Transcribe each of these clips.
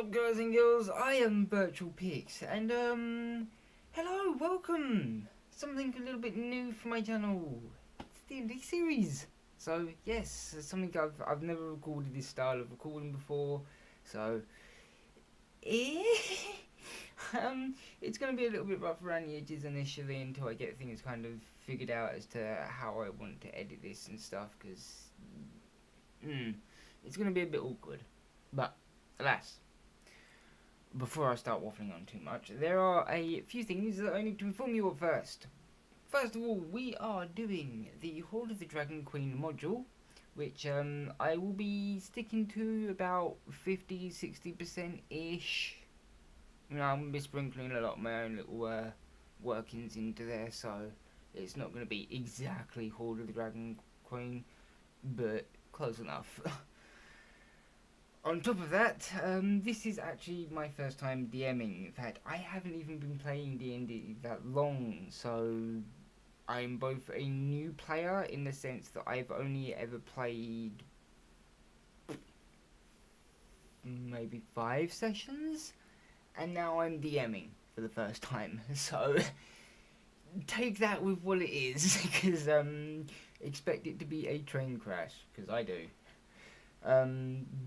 up, guys and girls? I am Virtual Pix, and hello, welcome. Something a little bit new for my channel. It's the D&D series. So yes, it's something I've never recorded this style of recording before. So it's gonna be a little bit rough around the edges initially until I get things kind of figured out as to how I want to edit this and stuff. Because it's gonna be a bit awkward, but alas. Before I start waffling on too much, there are a few things that I need to inform you of first. First of all, we are doing the Hall of the Dragon Queen module, which I will be sticking to about 50-60%-ish. You know, I'm going to be sprinkling a lot of my own little workings into there, so it's not going to be exactly Hall of the Dragon Queen, but close enough. On top of that, this is actually my first time DMing. In fact, I haven't even been playing D&D that long, so I'm both a new player in the sense that I've only ever played maybe 5 sessions, and now I'm DMing for the first time. So take that with what it is, because expect it to be a train crash, because I do.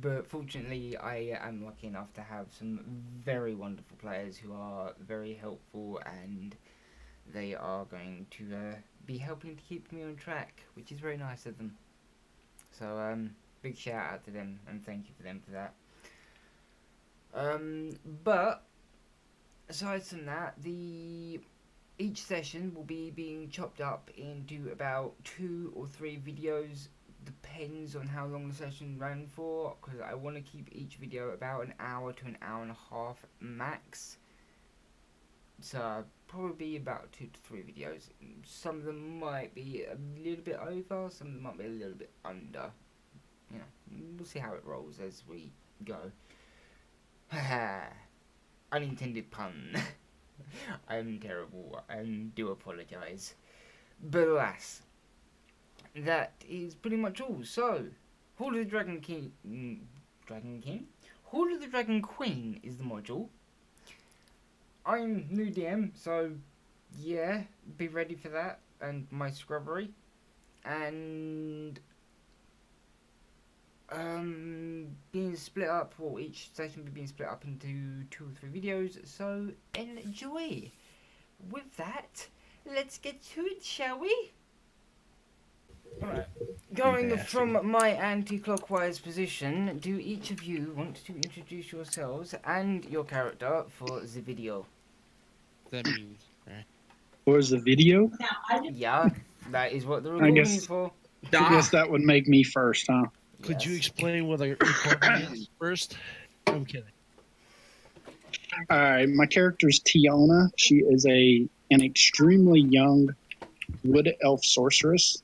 But fortunately I am lucky enough to have some very wonderful players who are very helpful, and they are going to be helping to keep me on track, which is very nice of them. So big shout out to them, and thank you for them for that. But aside from that, each session will be being chopped up into about 2 or 3 videos. Depends on how long the session ran for, because I want to keep each video about an hour to an hour and a half max. So probably about 2 to 3 videos. Some of them might be a little bit over, some of them might be a little bit under. You know, we'll see how it rolls as we go. Unintended pun. I'm terrible, and do apologise. But alas, that is pretty much all. So, Hall of the Dragon King, Hall of the Dragon Queen is the module. I'm new DM, so yeah, be ready for that and my scrubbery. And being split up, or each session will be being split up into 2 or 3 videos. So enjoy. With that, let's get to it, shall we? Alright, going from my anti-clockwise position, do each of you want to introduce yourselves and your character for the video? That means, right? Or the video? Yeah, that is what the recording is for. I guess that would make me first, huh? Could you Yes. explain what a recording is first? I'm kidding. All right, my character's Tiona. She is an extremely young wood elf sorceress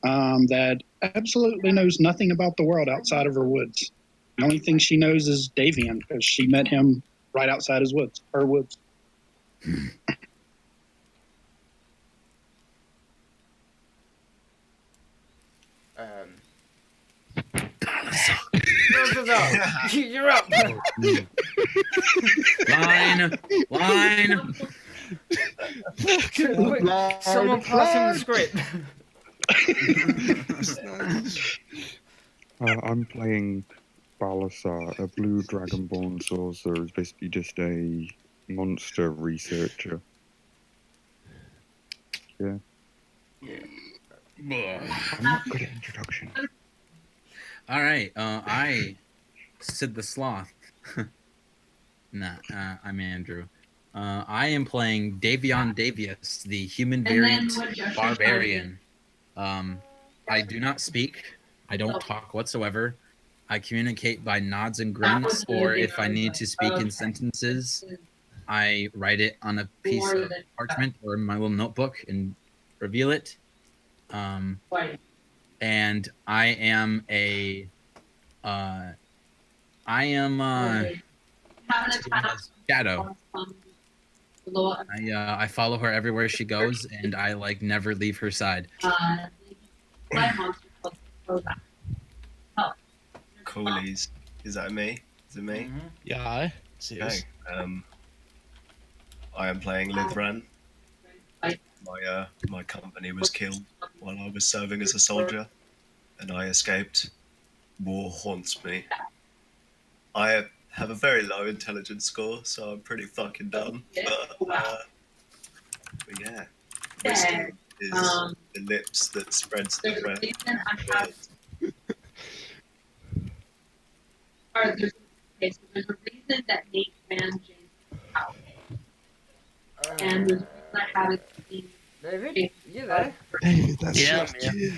that absolutely knows nothing about the world outside of her woods. The only thing she knows is Davian, because she met him right outside his woods, her woods. You're up. Line. Someone pass him the script. I'm playing Balasar, a blue dragonborn sorcerer. Who's basically just a monster researcher. Yeah. I'm not good at introduction. All right. I, Sid the Sloth. I'm Andrew. I am playing Davion Davius, the human variant barbarian. I do not speak. I don't talk whatsoever. I communicate by nods and grunts, or if I need to speak in sentences, I write it on a piece of parchment or in my little notebook and reveal it. And I am Shadow. I follow her everywhere she goes, and I never leave her side. Coolies. Is that me? Is it me? Yeah, see Okay. I am playing Livran. My company was killed while I was serving as a soldier, and I escaped. War haunts me. I have a very low intelligence score, so I'm pretty fucking dumb. But yeah, wisdom is the lips that spreads the breath. There's a reason that Nate ran James out. And there's a reason I haven't seen David, you there? David, that's Yeah, your I'm here. kid.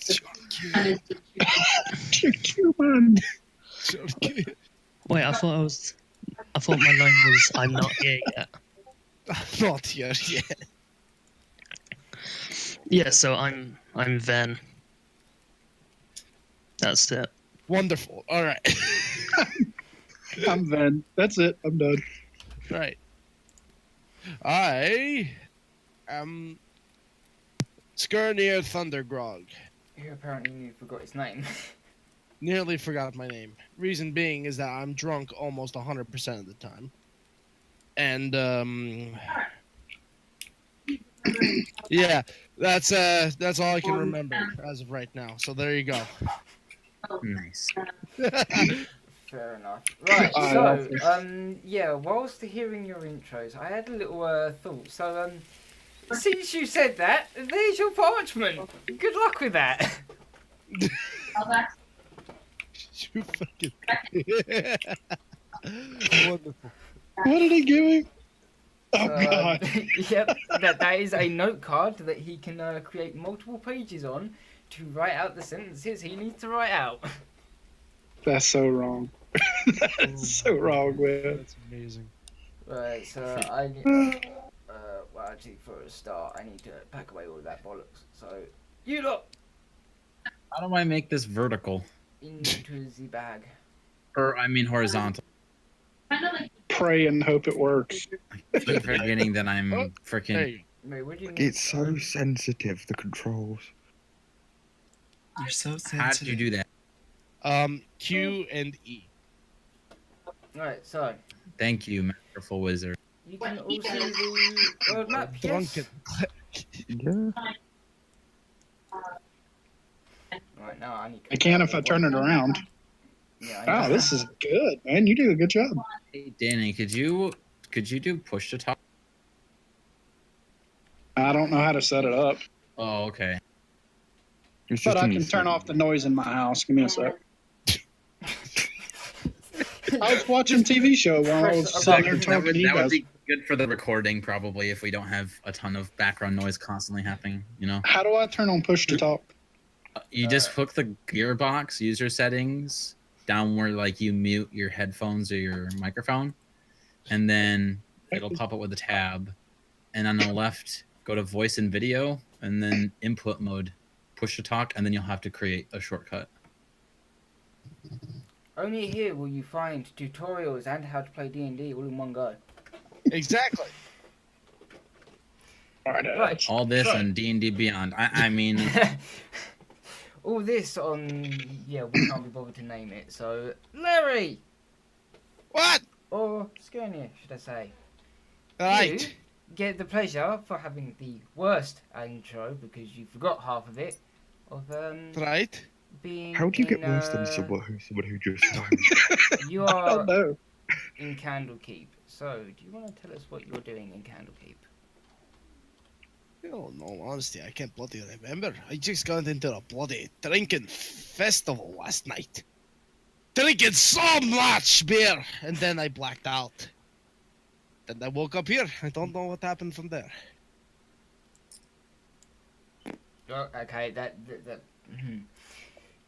It's your kid. and it's the Human. It's your kid. Wait, I thought my line was I'm not here yet. Not here yet. Yeah, so I'm Ven. That's it. Wonderful. All right. I'm Ven. That's it. I'm done. Right. I am Skirnir Thundergrog. You apparently forgot his name. Nearly forgot my name. Reason being is that I'm drunk almost 100% of the time. And yeah, that's all I can remember as of right now. So there you go. Nice. Fair enough. Right, so, yeah, whilst hearing your intros, I had a little thought. So, since you said that, there's your parchment. Good luck with that. You fucking wonderful. What did he give me? Oh, So, God. yep, that is a note card that he can create multiple pages on to write out the sentences he needs to write out. That's so wrong. That's so wrong, man. That's amazing. Right, so I need, well, actually, for a start, I need to pack away all that bollocks. So, you lot How do I make this vertical? into the bag. Or I mean horizontal. Pray and hope it works. I keep forgetting that I'm There freaking. you Wait, what do you mean? It's so sensitive, the controls. You're so sensitive. How did you do that? go. Q and E. Right, so Thank you, masterful wizard. you can all see the world map. Yes. Drunken. Yeah. Right now, I need. I can if I turn it around. Yeah. Wow, this is good, man. You do a good job. Hey, Danny, could you do push to talk? I don't know how to set it up, Oh, okay. It's but just I in can your turn off the noise in my house. Give me a sec. I was watching TV show while I was Press sitting there button. talking to you That would guys. be good for the recording, probably, if we don't have a ton of background noise constantly happening. You know, How do I turn on push to talk? you just hook the gearbox user settings down where like you mute your headphones or your microphone, and then it'll pop up with a tab, and on the left go to voice and video, and then input mode, push to talk, and then you'll have to create a shortcut. Only here will you find tutorials and how to play D&D all in one go. Exactly. All right. Right. All this and D&D Beyond. I mean, All this on, yeah, we can't be bothered to name it. So, Larry! What? Or Skirnir, should I say. Right. You get the pleasure for having the worst intro, because you forgot half of it, of Right. being How do you get in, worse than someone who just died? You I are don't know. in Candlekeep. So, do you want to tell us what you're doing in Candlekeep? Oh, no, honestly, I can't bloody remember. I just got into a bloody drinking festival last night. Drinking so much beer! And then I blacked out. Then I woke up here. I don't know what happened from there. Oh, okay, that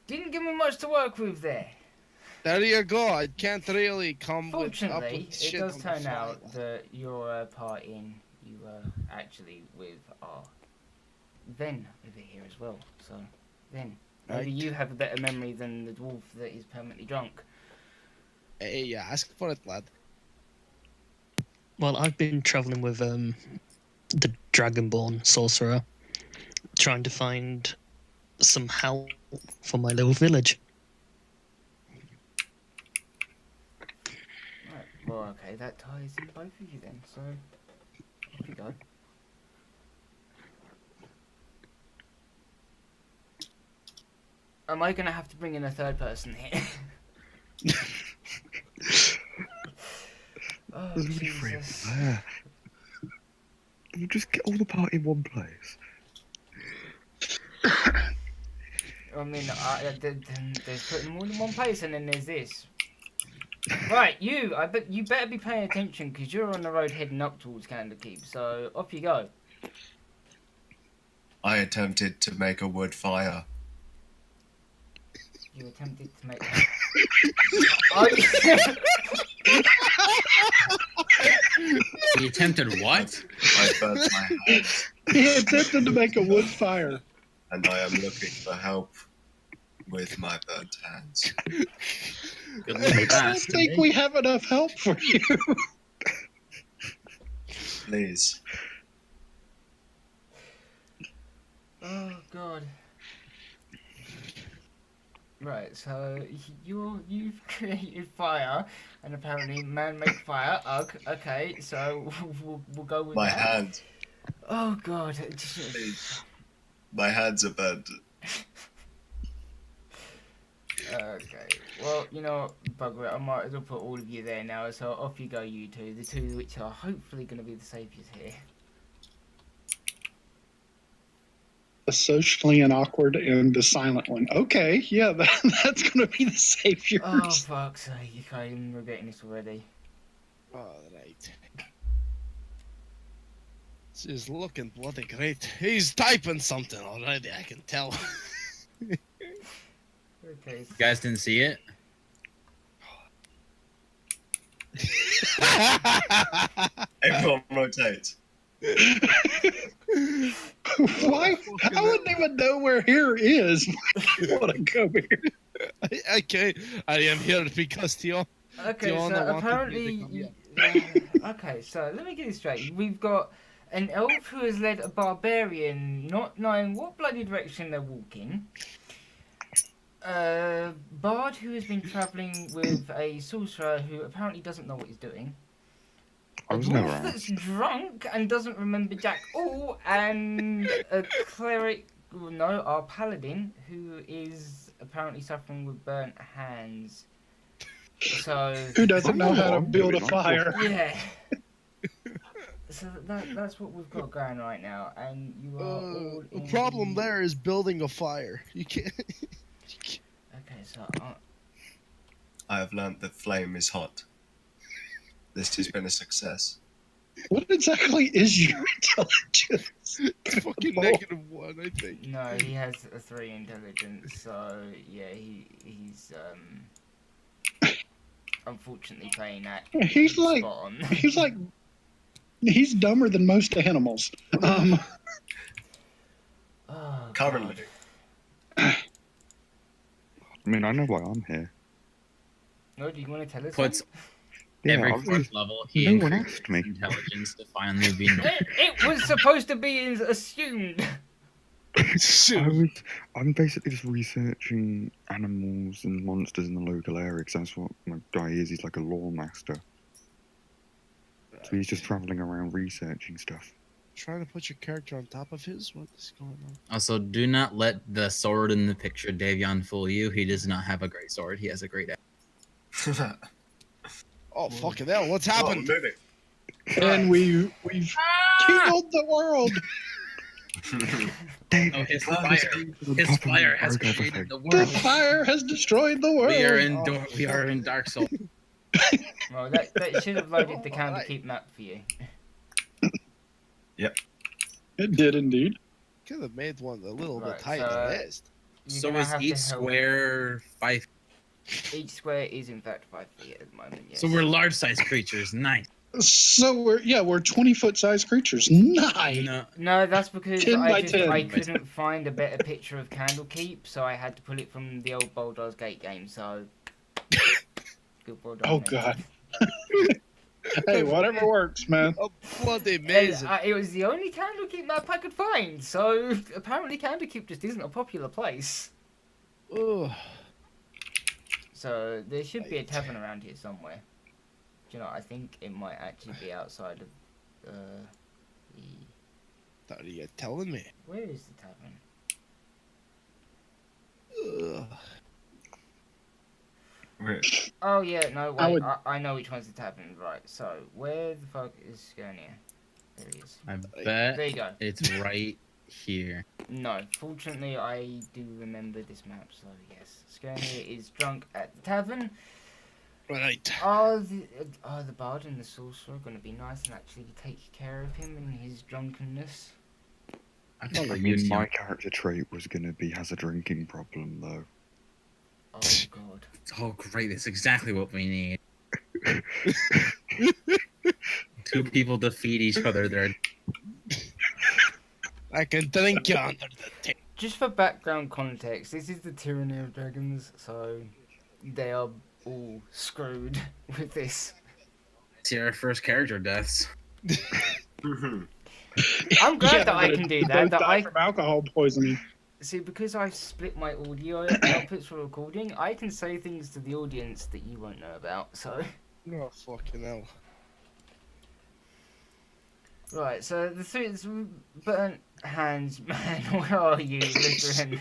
didn't give me much to work with there. There you go. I can't really come with Fortunately, with it shit does on the turn fly. out that your part in you were actually with our Ven over here as well. So, Ven, maybe Right. you have a better memory than the dwarf that is permanently drunk. Hey, yeah, ask for it, lad. Well, I've been traveling with the Dragonborn sorcerer, trying to find some help for my little village. Oh, okay, that ties in both of you then. So, off you go. Am I gonna have to bring in a third person here? Oh, There's only three of Jesus. them there. You just get all the party in one place. I mean, there's putting them all in one place, and then there's this. Right, you. I bet you better be paying attention because you're on the road heading up towards Candlekeep. So off you go. I attempted to make a wood fire. You attempted to make. Oh, He attempted what? I burnt my hands, He attempted to make a wood fire. and I am looking for help with my burnt hands. Good I luck with that. don't think we have enough help for you. Please. Oh God. Right, so you've created fire, and apparently man-made fire. Ugh. Okay, so we'll go with My that. hands. Oh God. Please. My hands are burnt. Okay. Well, you know, bugger it. I might as well put all of you there now. So off you go, you two. The two which are hopefully going to be the saviors here. The socially and awkward and the silent one. Okay, yeah, that's going to be the saviors. Oh fuck's sake! I'm regretting this already. Alright. This is looking bloody great. He's typing something already, I can tell. Okay. You guys didn't see it? Everyone rotate. Why? I wouldn't even know where here is. I want to go here. Okay, I am here because Tion. Okay, Tiana so wanted apparently, me to okay, so let me get this straight. We've got an elf who has led a barbarian, not knowing what bloody direction they're walking. Bard who has been travelling with a sorcerer who apparently doesn't know what he's doing. I A was never dwarf that's asked. drunk and doesn't remember jack all, and a cleric, well, no, our paladin who is apparently suffering with burnt hands. So Who doesn't know how to I'm build a doing fire? yeah. So that's what we've got going right now, and you are all The in problem there is building a fire. You can't. Okay, so I have learnt that flame is hot. This has been a success. What exactly is your intelligence? Fucking -1, I think. no, he has a 3 intelligence, so yeah, he's unfortunately playing that. He's like, spot on. he's dumber than most animals. Oh, Currently. God. I mean, I know why I'm here. No, do you want to tell us? Puts Yeah, every obviously, fourth level, he no one increases asked me. his intelligence to finally be normal. It was supposed to be assumed. I'm basically just researching animals and monsters in the local area because that's what my guy is. He's like a lore master. So he's just traveling around researching stuff. Trying to put your character on top of his? What is going on? Also, do not let the sword in the picture Davion fool you. He does not have a great sword. He has a great axe. Oh, fucking hell, what's Oh, happened? moving. And we've killed the world. Oh, his fire has created the The world. fire has destroyed the world. We are in Dark Souls. Well, that should have loaded the Candlekeep map for you. It did indeed. Could have made one a little Right, bit tighter so- list. You're So gonna is have to each help. square 5? Each square is in fact 5 feet at the moment. Yes. So we're large-sized creatures. Nice. So we're 20-foot sized creatures. Nice. No, No, that's because 10 by I 10. couldn't find a better picture of Candlekeep, so I had to pull it from the old Baldur's Gate game. So. Good Baldur's Oh Gate. god. Hey, whatever works, man. Oh, bloody And, amazing. it was the only Candlekeep map I could find, so apparently Candlekeep just isn't a popular place. Ugh. So there should be a tavern around here somewhere. you know, I think it might actually be outside of the. What are you telling me? Where is the tavern? Ugh. Right. Oh yeah, no I wait, would- I know which one's the tavern. Right, so where the fuck is Skirnia? There he is. I There bet you go. it's right here. No, fortunately I do remember this map, so yes. Skirnia is drunk at the tavern. Right. Are the bard and the sorcerer going to be nice and actually take care of him in his drunkenness? I I thought we mean, used my him. character trait was going to be has a drinking problem, though. Oh god. Oh, great! That's exactly what we need. Two people defeat each other. They're I can drink you under the table. Just for background context, this is the Tyranny of Dragons, so they are all screwed with this. see our first character deaths. Mhm. I'm glad Yeah, that I but can do they that. both That die I from alcohol poisoning. see, because I've split my audio outputs for recording, I can say things to the audience that you won't know about. So Oh, fucking hell. right, so the three burnt hands man, where are you, Lutheran?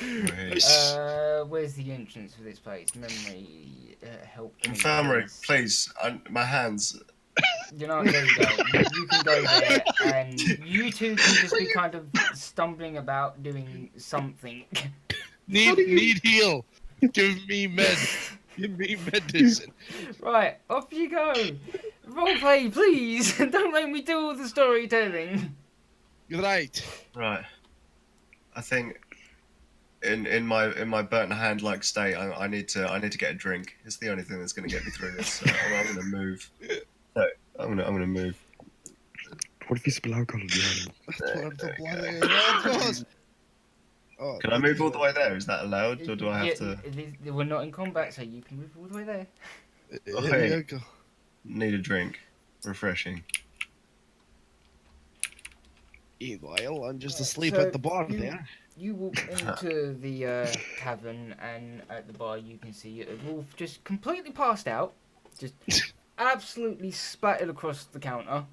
Right. Where's the entrance for this place? Memory, help. me, Infirmary, please. please. My hands. You know, there you go. You can go there, and you two can just be kind of stumbling about doing something. Need heal. Give me med. Give me medicine. Right, off you go. Roleplay, please. Don't make me do all the storytelling. Right. Right. I think in my burnt hand like state, I need to get a drink. It's the only thing that's going to get me through this. So I'm going to move. So I'm gonna move. What if you spill alcohol on your hand? Pour the bloody hell goes. Oh, Can I move all the way there? Is that allowed, or do I have Yeah, to? we're not in combat, so you can move all the way there. Here you go. Need a drink. Refreshing. Meanwhile, I'm just asleep So at the bar you- there. You walk into the tavern, and at the bar you can see a wolf just completely passed out, just absolutely splattered across the counter,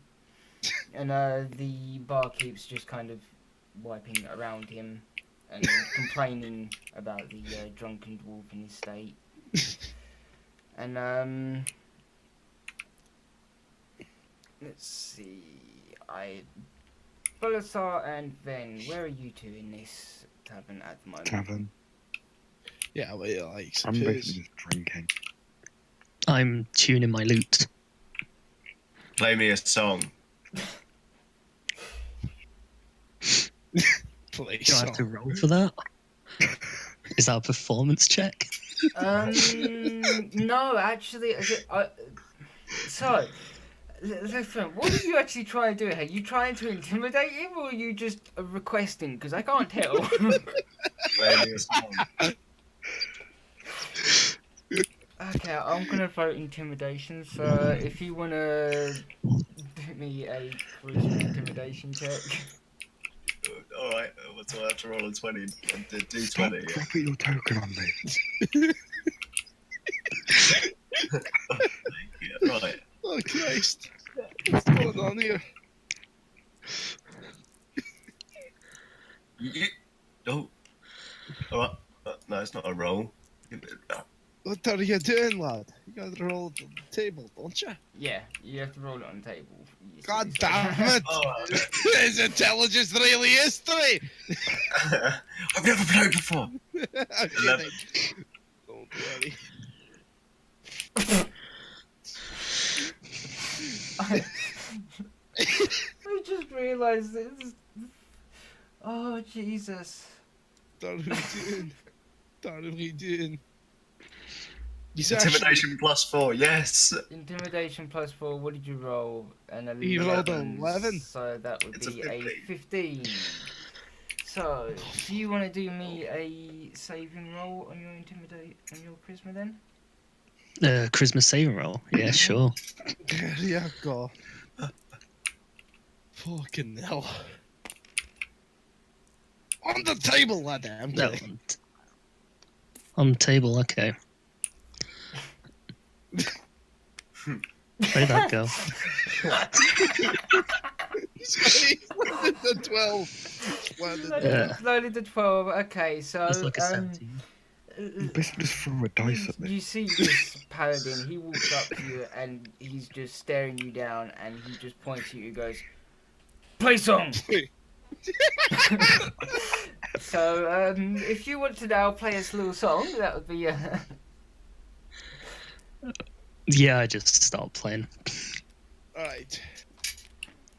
and the barkeep's just kind of wiping around him and complaining about the drunken wolf in his state. And let's see, Belisar and Ven, where are you two in this tavern at the moment? Tavern. Yeah, well, yeah, like, I'm suppose. basically just drinking. I'm tuning my lute. Play me a song. Play Do I have to song. roll for that? Is that a performance check? No, actually, so, listen, what are you actually trying to do here? Are you trying to intimidate him, or are you just requesting? Because I can't tell. Play me a song. Okay, I'm gonna vote intimidation, so if you wanna do me a charisma intimidation check. All right. What do I have to roll a 20? Do Stop 20. dropping your token on me. Yeah, right. Oh, Christ. What's going on here? Oh. All right. No, it's not a roll. What are you doing, lad? You gotta roll the table, don't you? Yeah, you have to roll it on the table. You God silly damn it! Oh, His intelligence really is 3! I've never played before. I'm kidding. Don't worry. I just realised this. Oh Jesus! What are we doing? What are we doing? He's Intimidation +4. Yes. Intimidation +4. What did you roll? An 11. He rolled an 11. So that would It's a be a 15. 15. So, do you want to do me a saving roll on your on your charisma then? Charisma saving roll. Yeah, sure. There you go. Fucking hell. On the table, lad. I'm No, kidding. on the table. Okay. Where'd that go? He's landed the 12. He's landed the Loaded the 12. Okay, so It's like a 17. You basically just threw a dice at me. you see this paladin. He walks up to you and he's just staring you down, and he just points at you and goes, "Play song." So if you want to now play us a little song, that would be. Yeah, I just stopped playing. Alright.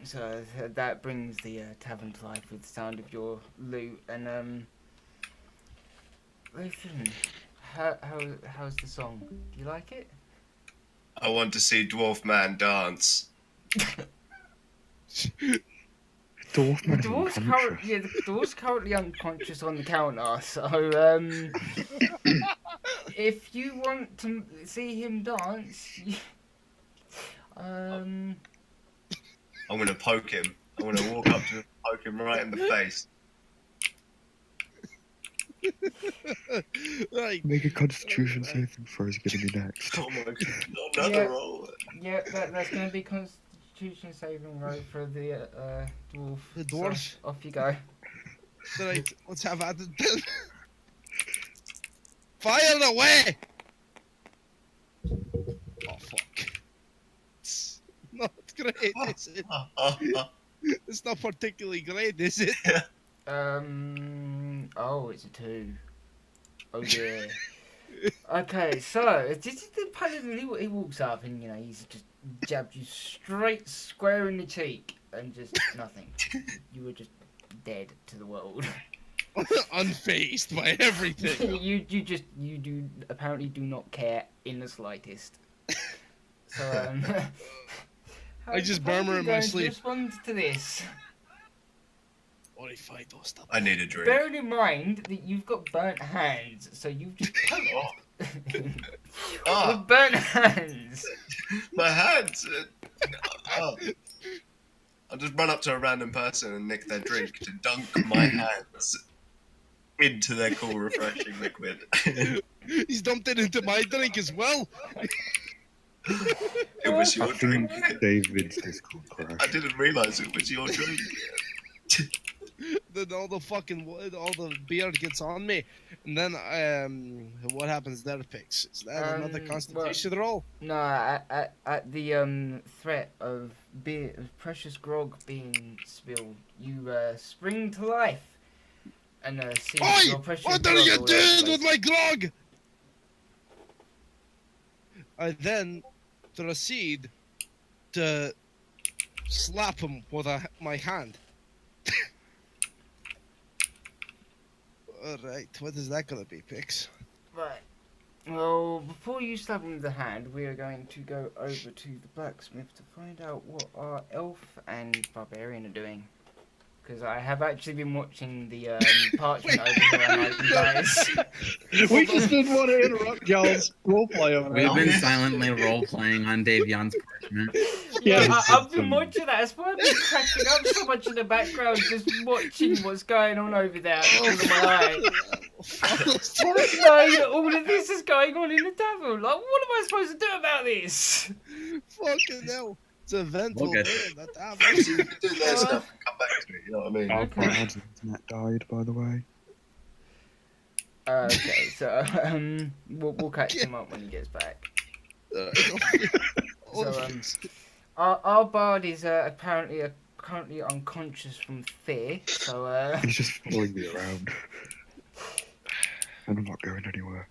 So that brings the tavern to life with the sound of your lute. And listen, how's the song? Do you like it? I want to see Dwarf Man dance. Dwarf The man dwarf's unconscious. the dwarf's currently unconscious on the counter. So if you want to see him dance, I'm gonna poke him. I'm gonna walk up to him, poke him right in the face. Right. Make a constitution saving throw is getting me next. Oh my god, another Yeah. roll. yeah, that's gonna be Constitution saving row for the dwarf. The So, dwarf? off you go. Right, let's have at it then. Fire away! Oh, fuck. It's not great, is it? It's not particularly great, is it? Oh, it's a 2. Oh yeah. Okay, so this is the paladin. He walks up and he's just jabbed you straight square in the cheek and just nothing. You were just dead to the world. Unfazed by everything. you apparently do not care in the slightest. So I just how are murmur you in my going to sleep. respond to this? Or if I don't stop. I need a drink. Bearing in mind that you've got burnt hands, so you've just Ah. with burnt hands. My hands! Oh. I'll just run up to a random person and nick their drink to dunk my hands into their cool, refreshing liquid. He's dumped it into my drink as well. It was I your drink. think David's Discord I crashed. didn't realise it was your drink. Then all the beer gets on me, and then what happens there, Pix? Is that another Constitution roll? No, at the threat of precious grog being spilled, you spring to life and see your Oi! precious What grog are you all over the doing place. with my grog? I then proceed to slap him with my hand. Alright, what is that gonna be, Pix? Right. Well, before you slap him with the hand, we are going to go over to the blacksmith to find out what our elf and barbarian are doing. Because I have actually been watching the parchment over here, and you guys. We just didn't want to interrupt y'all's roleplay over We've there. been silently role playing on Davion's parchment. Yeah, Yeah, I've been watching that. That's why I've been cracking up so much in the background, just watching what's going on over there out of my eye. No, all of this is going on in the tavern. Like, what am I supposed to do about this? Fucking hell. It's a eventful We'll get day in the tavern. You can do their stuff and come back to me, you know what I mean? Our Okay. bard's internet died, by the way. Okay, so we'll catch him up when he gets back. So our bard is apparently currently unconscious from fear. So He's just following me around. And I'm not going anywhere.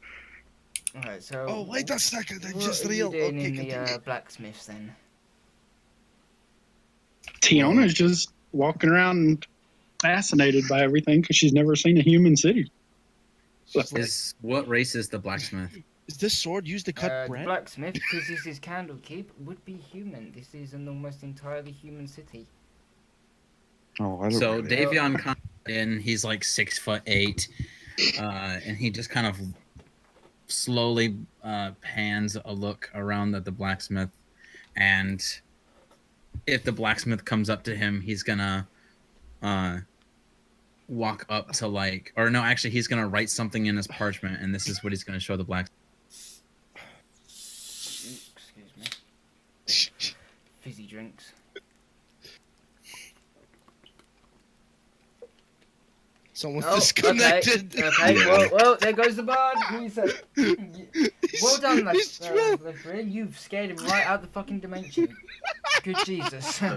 alright, so Oh, wait a second, I what just are you realized. doing Okay, in continue. the blacksmiths then? Tiona's just walking around fascinated by everything because she's never seen a human city. Is what race is the blacksmith? Is this sword used to cut The bread? blacksmith, because this is Candlekeep, would be human. This is an almost entirely human city. Oh, I don't So really. Davion comes in. He's like 6'8", and he just kind of slowly pans a look around at the blacksmith, and if the blacksmith comes up to him, he's gonna walk up to he's gonna write something in his parchment, and this is what he's gonna show the blacksmith. Excuse me. drinks. Someone's Oh, disconnected. Okay. Yeah. Well, there goes the bard. Well done, He's drunk. Lefrin. You've scared him right out the fucking dimension. Good Jesus. Oh,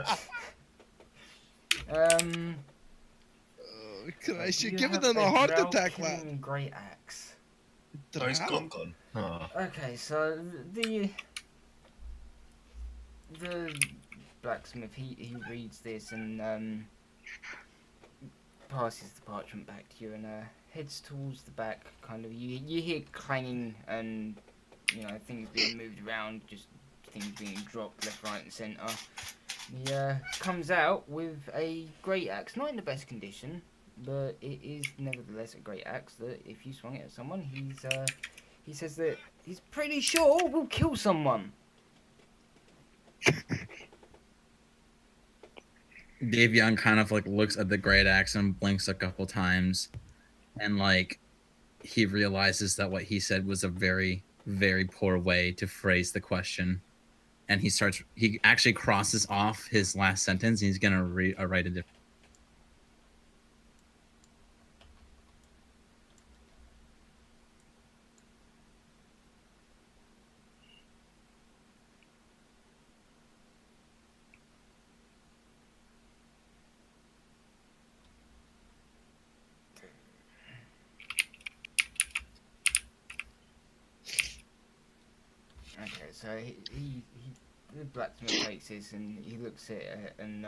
Christ, you're You giving have them a heart drow attack, killing man. great axe. Oh, he's Drow? gone. Oh. Okay, so the blacksmith he reads this and passes the parchment back to you and heads towards the back. Kind of you hear clanging and things being moved around, just things being dropped left, right, and centre. He comes out with a great axe, not in the best condition, but it is nevertheless a great axe that if you swung it at someone, he says that he's pretty sure will kill someone. Davion kind of like looks at the great axe and blinks a couple times, and like he realizes that what he said was a very, very poor way to phrase the question, and he actually crosses off his last sentence and he's gonna write a different. Okay, so the blacksmith takes this and he looks at it and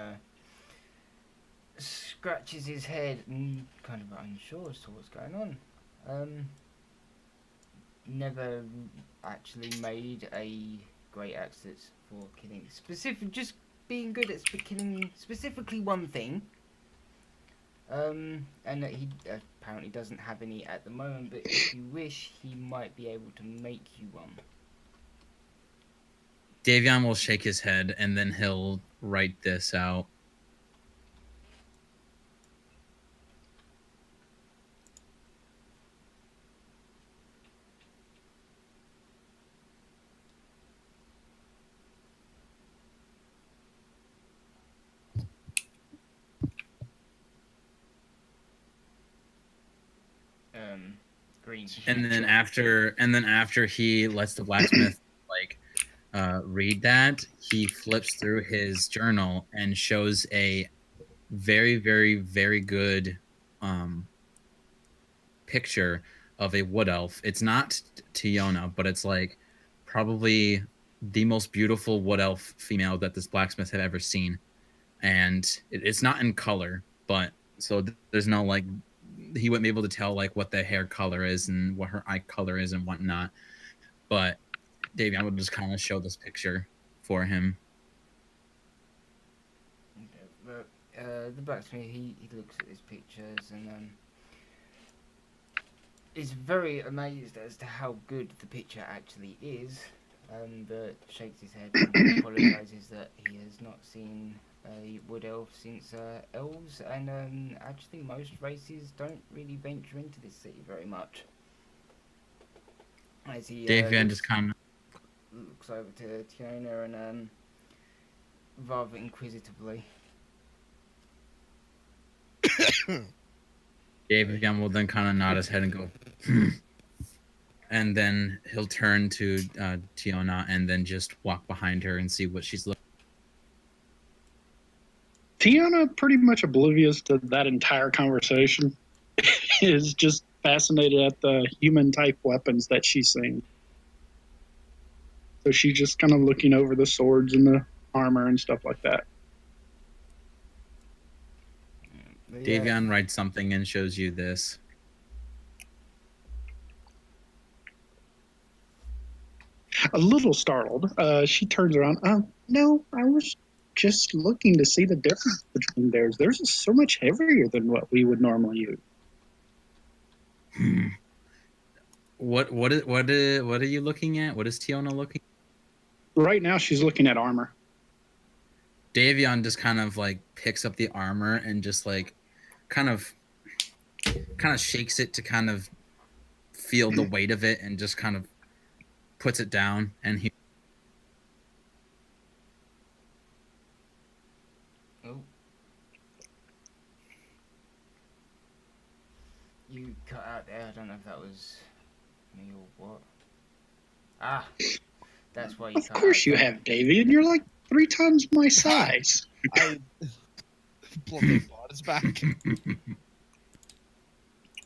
scratches his head and kind of unsure as to what's going on. Never actually made a great axe that's for killing just being good at killing specifically one thing. And that he apparently doesn't have any at the moment, but if you wish, he might be able to make you one. Davion will shake his head and then he'll write this out. Green. And then after he lets the blacksmith read that, he flips through his journal and shows a very, very, very good picture of a wood elf. It's not Tiona, but it's like probably the most beautiful wood elf female that this blacksmith had ever seen. And it's not in color, but so there's no like, he wouldn't be able to tell like what the hair color is and what her eye color is and whatnot. But Davey, I would just kind of show this picture for him. Okay, but the blacksmith he looks at his pictures and is very amazed as to how good the picture actually is, but shakes his head and apologises that he has not seen a wood elf since elves, and actually most races don't really venture into this city very much. As he Davion just kind of looks over to Tiona and rather inquisitively. Davion will then kind of nod his head and go, and then he'll turn to Tiona and then just walk behind her and see what she's looking. Tiana, pretty much oblivious to that entire conversation, is just fascinated at the human-type weapons that she's seeing. So she's just kind of looking over the swords and the armor and stuff like that. Davion writes something and shows you this. A little startled, she turns around. No, I was just looking to see the difference between theirs. Theirs is so much heavier than what we would normally use. What are you looking at? What is Tiona looking? Right now, she's looking at armor. Davion just kind of like picks up the armor and just like kind of shakes it to kind of feel the weight of it and just kind of puts it down, and was me or what? Ah, that's why you Of can't. course you have, Davian. You're like 3 times my size. I bloody bot is back.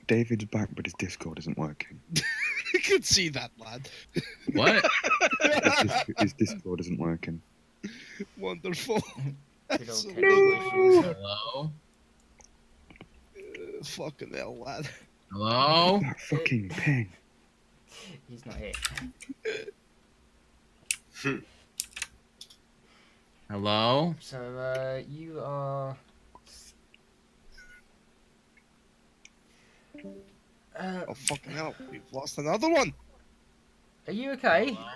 David's back, but his Discord isn't working. You can see that, lad. What? His Discord isn't working. Wonderful. Good old So- technical issues. Hello? Fucking hell, lad. Hello? That fucking ping. He's not here. Hello? So, you are. Oh, fucking hell. We've lost another one. Are you okay? Hello?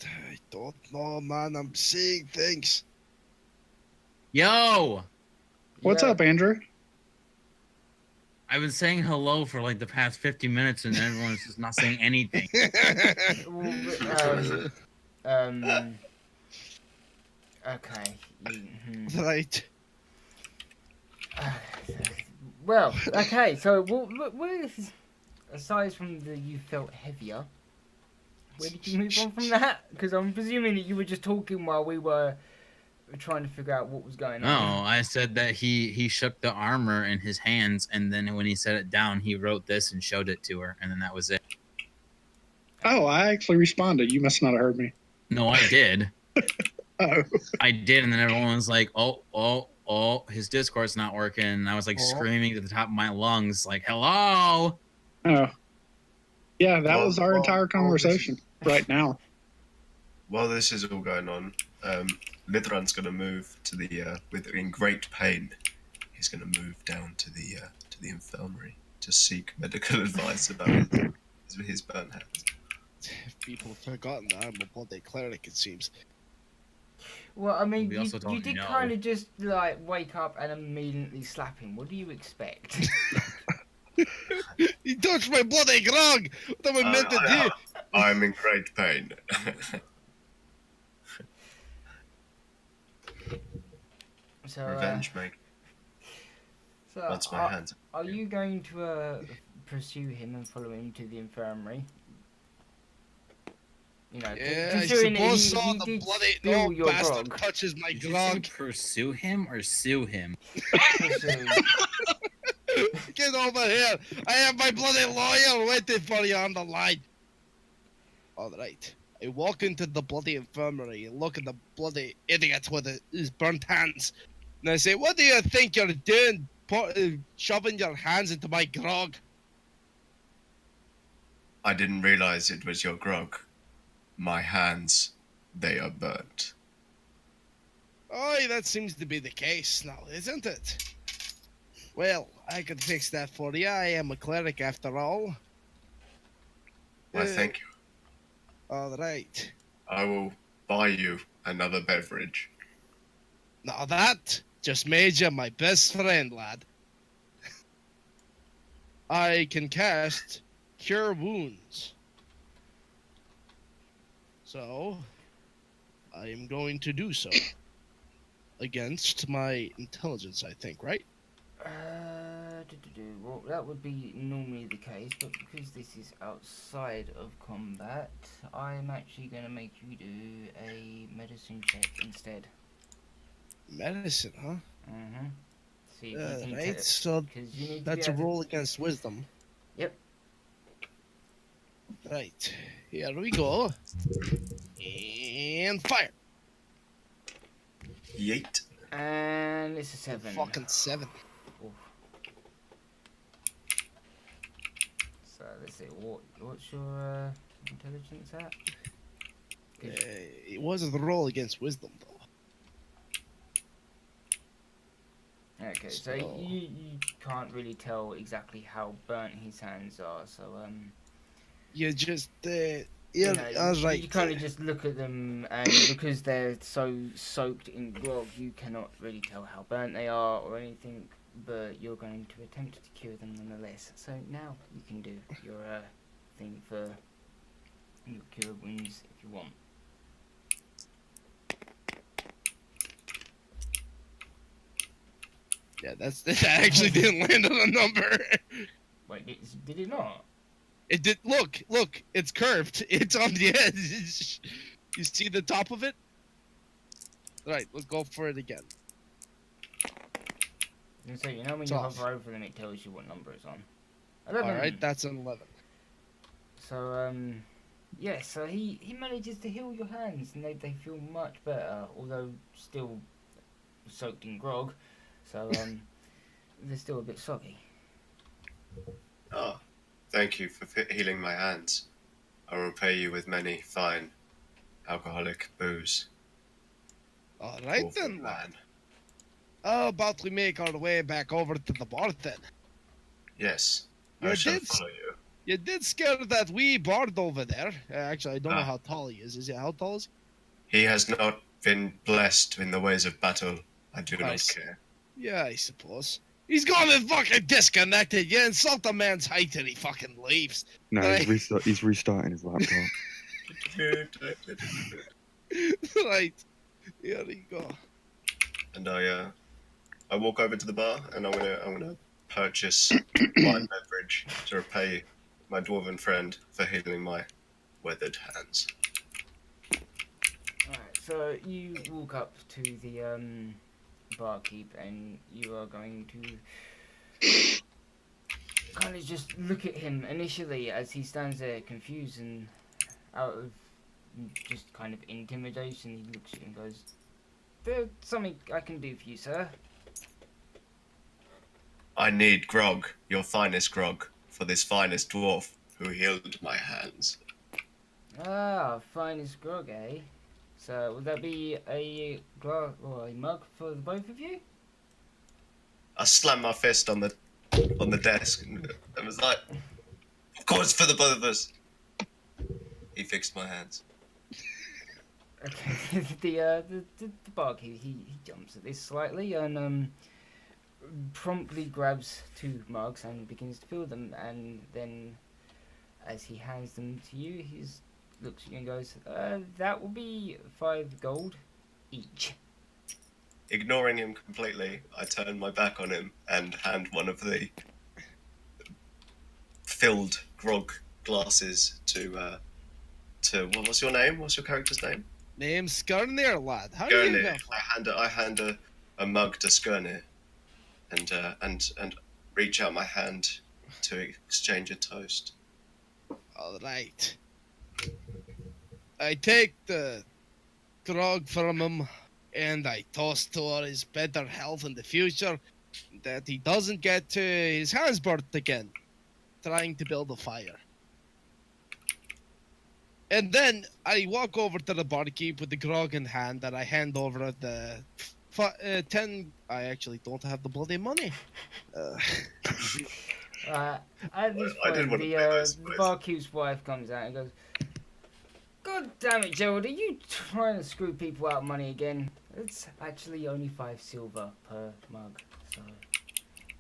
I don't know, man. I'm seeing things. Yo! What's Yeah. up, Andrew? I've been saying hello for like the past 50 minutes and everyone's just not saying anything. Okay. Right. Well, okay. So, aside from the you felt heavier, where did you move on from that? Because I'm presuming that you were just talking while we were trying to figure out what was going No, on. I said that he shook the armor in his hands, and then when he set it down, he wrote this and showed it to her, and then that was it. Oh, I actually responded. You must not have heard me. No, I did. Oh. I did, and then everyone was like, oh, his Discord's not working. And I was like screaming to the top of my lungs, like, hello? Oh. Yeah, that was our Well, entire conversation right now. While this is all going on, Lithran's going to move to the in great pain. He's going to move down to the infirmary to seek medical advice about his burnt hands. People have forgotten that I'm a bloody cleric, it seems. Well, I mean, We you also told you you did no. kind of just like wake up and immediately slap him. What do you expect? He touched my bloody grog! What am I meant to do? I'm in great pain. So, Revenge, mate. So, Once my hands. are you going to pursue him and follow him to the infirmary? You know, Yeah, I considering that suppose so. he The did bloody spill dog your bastard grog. touches my Did you say grog. pursue him or sue him? Pursue. Get over here! I have my bloody lawyer waiting for you on the line. Alright. I walk into the bloody infirmary and look at the bloody idiot with his burnt hands. And I say, what do you think you're doing? Shoving your hands into my grog? I didn't realize it was your grog. My hands, they are burnt. Oh, that seems to be the case now, isn't it? Well, I can fix that for you. I am a cleric after all. Why, thank you. All right. I will buy you another beverage. Now that just made you my best friend, lad. I can cast Cure Wounds. So, I am going to do so. Against my intelligence, I think, right? Well, that would be normally the case, but because this is outside of combat, I'm actually going to make you do a medicine check instead. Medicine, huh? Mm-hmm. See if you can Right, so 'cause you need to that's be a able to- roll against wisdom. Yep. Right, here we go. And fire. Yeet. And it's a 7. Fucking 7. Oof. So let's see, what's your intelligence at? It wasn't a roll against wisdom, though. Okay, so So- you can't really tell exactly how burnt his hands are, so You just, you yeah, know, I was right. you kind of just look at them, and because they're so soaked in grog, you cannot really tell how burnt they are or anything, but you're going to attempt to cure them nonetheless. So now you can do your thing for your cure wounds if you want. Yeah, that actually didn't land on a number. Wait, did it not? It did. Look, it's curved. It's on the edge. You see the top of it? Right, we'll go for it again. And so, you know, when It's you off. hover over them, it tells you what number it's on. 11. Alright, that's an 11. So, yeah, so he manages to heal your hands, and they feel much better, although still soaked in grog. So, they're still a bit soggy. Oh, thank you for healing my hands. I will repay you with many fine alcoholic booze. Alright Awful then, lad. man. How about we make our way back over to the bar then? Yes, You I shall did follow you. You did scare that wee bard over there. Actually, I don't know Ah. how tall he is. Is he how tall is He has not been blessed in the ways of battle. I do not Nice. care. he? Yeah, I suppose. He's gone and fucking disconnected. You insult a man's height and he fucking leaves. No, Right. he's restarting his laptop. Right. Here you go. And I walk over to the bar and I'm gonna purchase wine beverage to repay my dwarven friend for healing my weathered hands. Alright, so you walk up to the barkeep, and you are going to kind of just look at him initially as he stands there confused, and out of just kind of intimidation, he looks at you and goes, "There's something I can do for you, sir." I need grog, your finest grog, for this finest dwarf who healed my hands. Ah, finest grog, eh? So, would that be a glass or a mug for the both of you? I slammed my fist on the desk and was like, "Of course, for the both of us." He fixed my hands. Okay, the barkeep, he jumps at this slightly and promptly grabs 2 mugs and begins to fill them, and then as he hands them to you, he looks at you and goes, "That will be 5 gold each." Ignoring him completely, I turn my back on him and hand one of the filled grog glasses to what's your name? What's your character's name? Name's Skirnir, lad. How do you Skirnir. know? I hand a mug to Skirnir and reach out my hand to exchange a toast. Alright. I take the grog from him and I toast toward his better health in the future, that he doesn't get his hands burnt again trying to build a fire. And then I walk over to the barkeep with the grog in hand and I hand over the 10. I actually don't have the bloody money. At this I didn't point, want to pay those the boys. barkeep's wife comes out and goes, "God damn it, Gerald, are you trying to screw people out of money again? It's actually only 5 silver per mug, so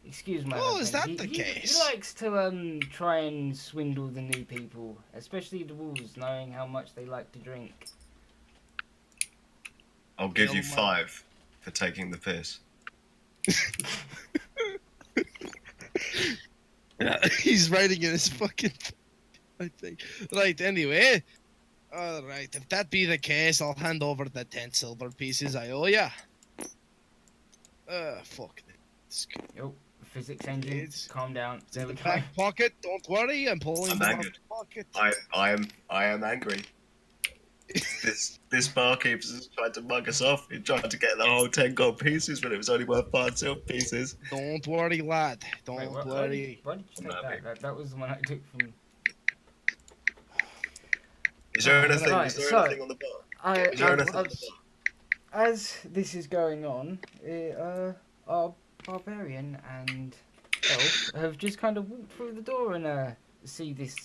excuse my Oh, is husband. that the He case? likes to try and swindle the new people, especially the wolves, knowing how much they like to drink." I'll give Oh you my- 5 for taking the piss. He's writing in his fucking. I think. Right. Anyway. All right. If that be the case, I'll hand over the 10 silver pieces I owe ya. Fuck. Yo, physics engine, It's- calm down. It's There in we the go. back pocket. Don't worry. I'm pulling I'm them out of angered. the pocket. I am angry. This barkeep has tried to mug us off. He tried to get the whole 10 gold pieces, but it was only worth 5 silver pieces. Don't worry, lad. Don't Wait, why worry. did you take that? That was the one I took from. Is there anything? Right, Is there so- anything on the bar? Is there anything on the bar? As this is going on, our barbarian and elf have just kind of walked through the door and see this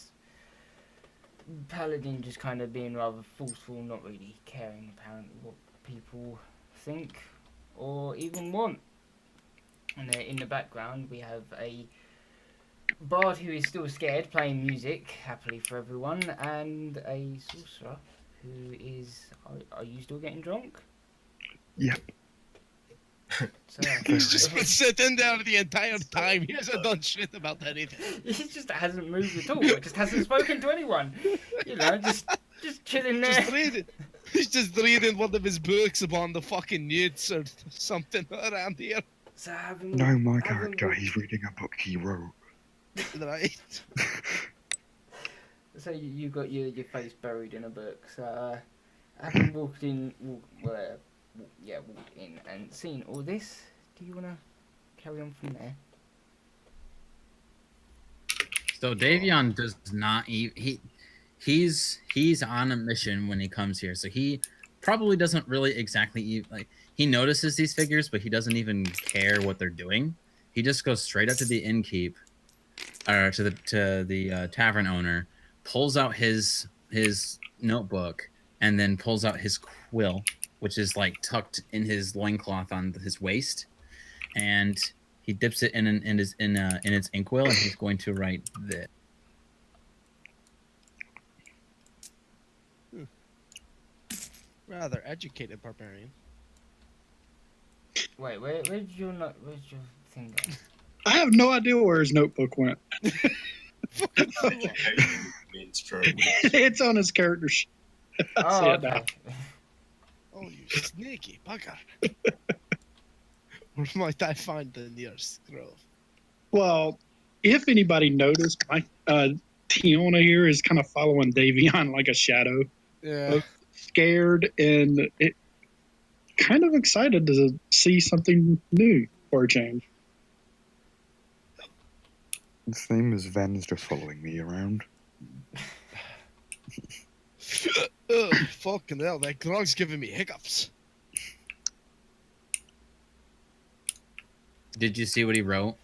paladin just kind of being rather forceful, not really caring apparently what people think or even want. And in the background we have a bard who is still scared, playing music happily for everyone, and a sorcerer who is. Are you still getting drunk? Yep. So, He's just been sitting there the entire time. He hasn't done shit about anything. he just hasn't moved at all. It just hasn't spoken to anyone. You know, just chilling there. Just reading. He's just reading one of his books upon the fucking newts or something around here. So having No, my having character, he's reading a book he wrote. Right? So you got your face buried in a book. So having walked in and seen all this, do you want to carry on from there? So Davion does not he's on a mission when he comes here, so he probably doesn't really exactly like he notices these figures, but he doesn't even care what they're doing. He just goes straight up to the innkeep or to the tavern owner, pulls out his notebook, and then pulls out his quill, which is like tucked in his loincloth on his waist, and he dips it in its inkwell, and he's going to write this. Rather educated barbarian. Wait, where's your thing go? I have no idea where his notebook went. Education means for a week. It's on his character sheet. I see Oh, it now. okay. Oh, you sneaky bugger. Where might I find the nearest grove? Well, if anybody noticed, my Tiona here is kind of following Davion like a shadow. Yeah. Scared and kind of excited to see something new for a change. The same as Ven's just following me around. Oh, fucking hell, that Grog's giving me hiccups. Did you see what he wrote?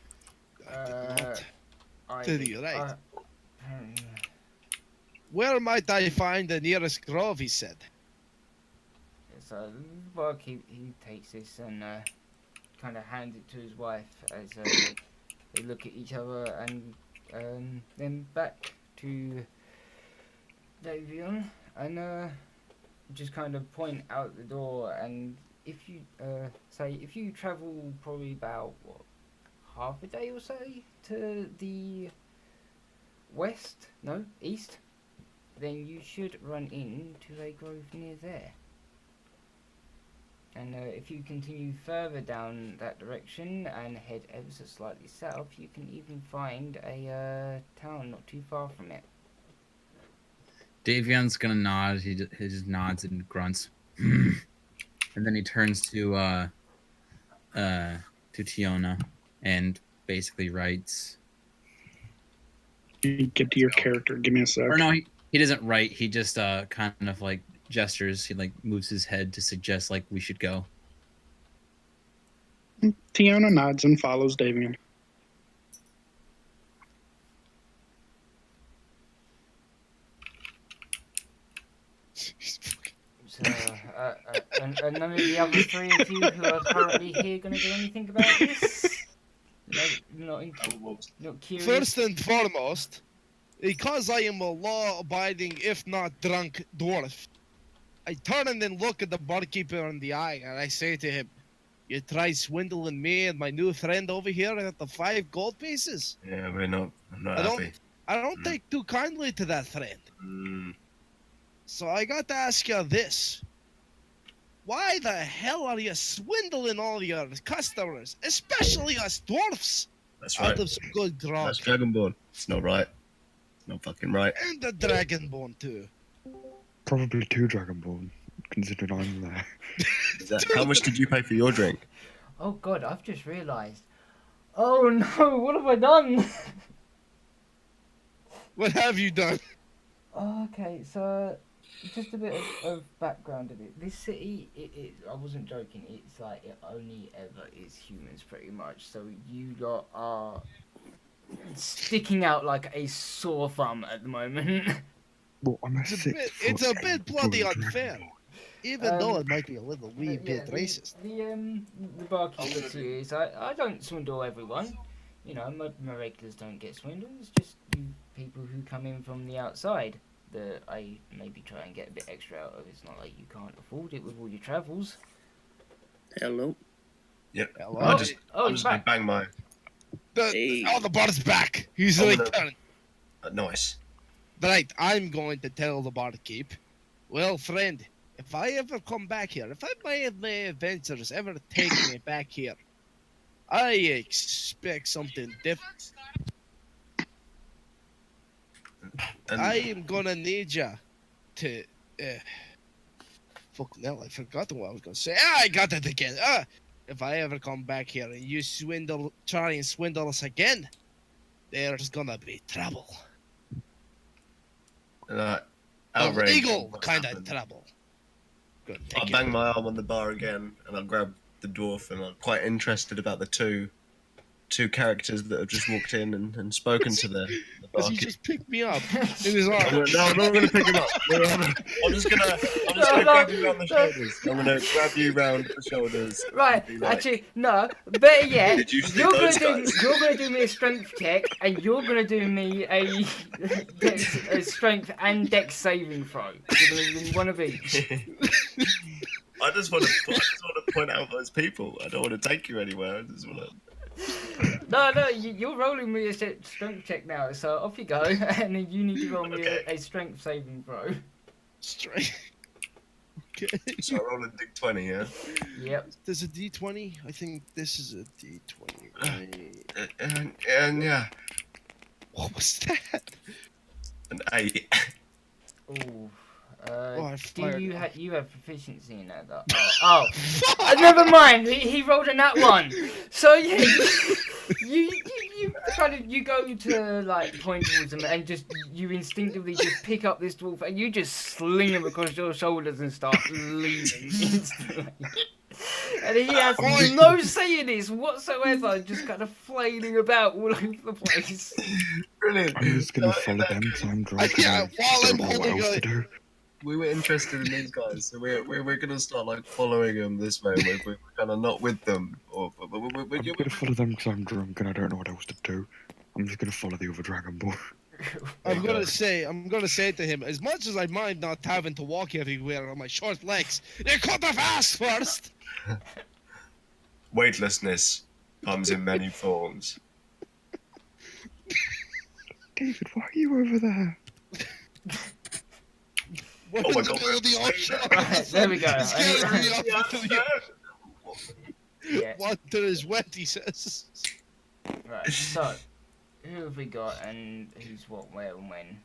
To the right. Where might I find the nearest grove, he said. So the barkeep, he takes this and kind of hands it to his wife as they look at each other, and then back to Davion and just kind of point out the door. And if you if you travel probably about half a day or so to the east, then you should run into a grove near there. And if you continue further down that direction and head ever so slightly south, you can even find a town not too far from it. Davion's gonna nod. He just nods and grunts, and then he turns to Tiona and basically writes. You get to your character. Give me a sec. Or no, he doesn't write. He just kind of like gestures. He like moves his head to suggest like we should go. Tiona nods and follows Davion. So, and none of the other three of you who are currently here going to do anything about this? Not curious? First and foremost, because I am a law-abiding, if not drunk, dwarf, I turn and then look at the barkeeper in the eye, and I say to him, "You try swindling me and my new friend over here at the 5 gold pieces? Yeah, I'm not I don't- happy. I don't take too kindly to that, friend. Mm. So I got to ask you this. Why the hell are you swindling all your customers, especially us dwarfs, That's out right. of some good grog? That's Dragonborn. It's not right. It's not fucking right. And the Dragonborn, too. Probably 2 Dragonborn, considering I'm there. How much did you pay for your drink? Oh god, I've just realised. Oh no, what have I done? What have you done? Okay, so just a bit of background of it. This city, I wasn't joking, it's like it only ever is humans pretty much. So you lot are sticking out like a sore thumb at the moment. Well, I'm a It's a bit bloody unfair. Even though it might be a little wee bit racist. The barkeeper to you is I don't swindle everyone. You know, my regulars don't get swindled. It's just you people who come in from the outside that I maybe try and get a bit extra out of. It's not like you can't afford it with all your travels. Hello. Yep. Hello? Oh, I'm just he's gonna back. bang my. The bird's back. He's I'm returned. gonna- nice. Right, I'm going to tell the barkeep. Well, friend, if I ever come back here, if my adventures ever take me back here, I expect something different. And I am gonna need ya to. Fucking hell, I forgot what I was gonna say. I got it again. If I ever come back here and you try and swindle us again, there's gonna be trouble. outrage. Illegal what kind of happened. trouble. Good. I Thank bang you. my arm on the bar again, and I grab the dwarf, and I'm quite interested about the two characters that have just walked in and spoken to the Because he barkeep. just picked me up in his arm. No, I'm not going to pick him up. No, I'm just gonna grab you round the shoulders. I'm gonna grab you round the shoulders. Right, and be like, actually, no. Better yet, Did you see you're gonna those do guys? you're gonna do me a strength check, and you're gonna do me a strength and dex saving throw. You're gonna do one of each. I just want to point out those people. I don't want to take you anywhere. I just want to. No, you're rolling me a strength check now, so off you go, and then you need to roll me Okay. a strength saving throw. Straight. Okay. So I roll a d20, yeah. Yep. There's a D20. I think this is a D20. Right? And yeah, What was that? an 8. Ooh. I Do fired you off. you have proficiency in that? Though? Oh, never mind. He rolled a nat 1. So yeah, you go to like point towards him and just you instinctively just pick up this dwarf and you just sling him across your shoulders and start leaving instantly. And he has no say in this whatsoever, just kind of flailing about all over the place. Brilliant. I'm just gonna follow them because I'm drunk. Yeah, and while I I'm don't know what holding else a- to do. We were interested in these guys, so we're gonna start like following them this way. We're kind of not with them, I'm gonna follow them because I'm drunk and I don't know what else to do. I'm just gonna follow the other Dragon Ball. I'm gonna say to him, as much as I mind not having to walk everywhere on my short legs, you cut off ass first. Weightlessness comes in many forms. David, why are you over there? What Oh my in the God, middle of the we're- ocean? Right, there we go. Scaring me up Yeah, into the Yeah. water is wet, he says. Right. So, who have we got, and who's what, where, and when?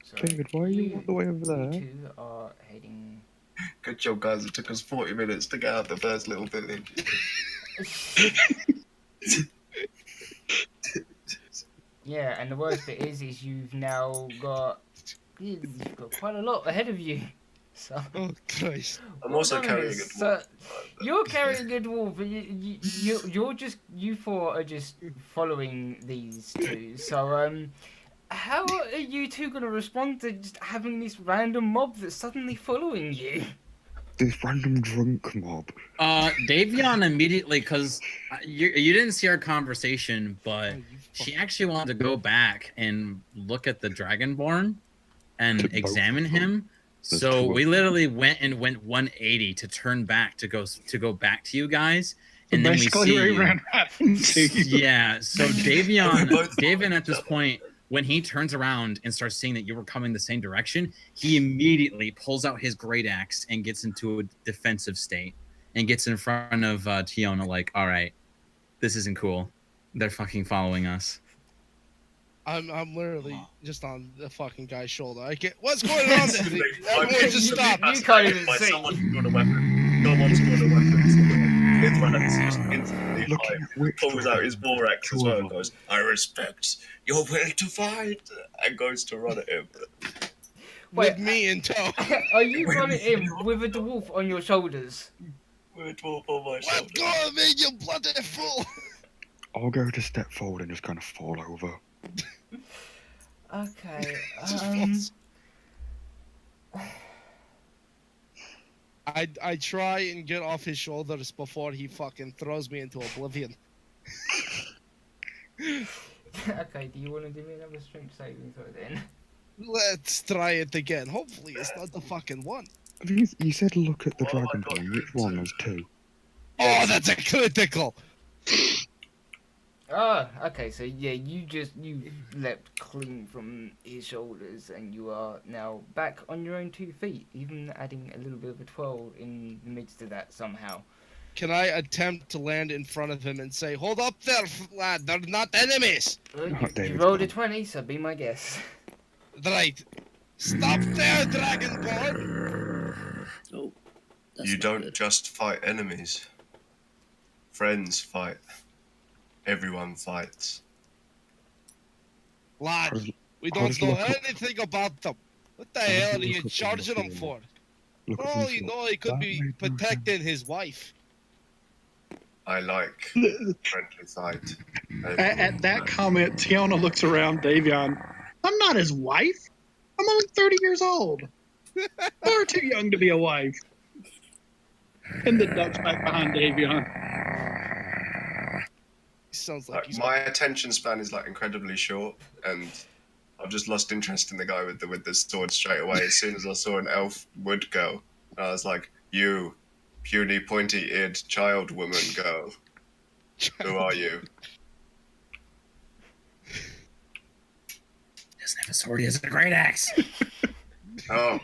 So David, why are you all the way over there? You two are heading. Good job, guys. It took us 40 minutes to get out the first little village. Yeah, and the worst bit is you've now got quite a lot ahead of you. So Oh Christ! I'm also well done, carrying a Liz. dwarf. So, you're carrying a dwarf, but you four are just following these two. So how are you two gonna respond to just having this random mob that's suddenly following you? This random drunk mob. Davion immediately, because you didn't see our conversation, but Oh, you she fuck- actually wanted to go back and look at the Dragonborn and To both examine of them. him. There's So two of we them. literally went 180 to turn back to go back to you guys, and then we Basically, see we you. ran right into you. Yeah, so We're both Davion at this following each point, when he turns around and starts seeing that you were coming the same direction, he immediately pulls out his great axe and gets into a defensive state and gets in front of Tiona like, all right, this isn't cool. They're fucking following us. I'm literally just on the fucking guy's shoulder. I get what's going on there? I'm Everyone just stop. You can't even by see. Someone's got a weapon. Someone's got a weapon. It runs just instantly Looking at which pulls out his war axe as Two well of and them. goes, I respect your will to fight, and goes to run at him. With me in tow. Are you running in with a dwarf on your shoulders? With a dwarf on my Let shoulder. go of me, you bloody fool! I'll go to step forward and just kind of fall over. Okay. Just falls. I try and get off his shoulders before he fucking throws me into oblivion. Okay, do you want to do me another strength saving throw then? Let's try it again. Hopefully it's not the fucking one. You said look at the What have I Dragon got Ball. you Which one? into? There's two. Oh, that's a critical. Oh, okay, so yeah, you leapt clean from his shoulders and you are now back on your own 2 feet, even adding a little bit of a twirl in the midst of that somehow. Can I attempt to land in front of him and say, hold up there, lad, they're not enemies? You David's rolled a gone. 20, so be my guess. Right. Stop there, Dragonborn! Oh, that's You not don't good. just fight enemies. Friends fight. Everyone fights. Lad, we I'll don't just know look up- anything about them. What the I'll hell just are you look up on the charging him floor. for? Look For at all the you floor. know, he could That be made no protecting his wife. I like friendly fight. At that comment, Tiona looks around Davion. I'm not his wife. I'm only 30 years old. Far too young to be a wife. And then ducks back behind Davion. He sounds like he's... My attention span is like incredibly short, and I've just lost interest in the guy with the sword straight away. As soon as I saw an elf wood girl, I was like, "You, puny, pointy-eared child woman girl, who are you?" He doesn't have a sword. He has a great axe. Oh,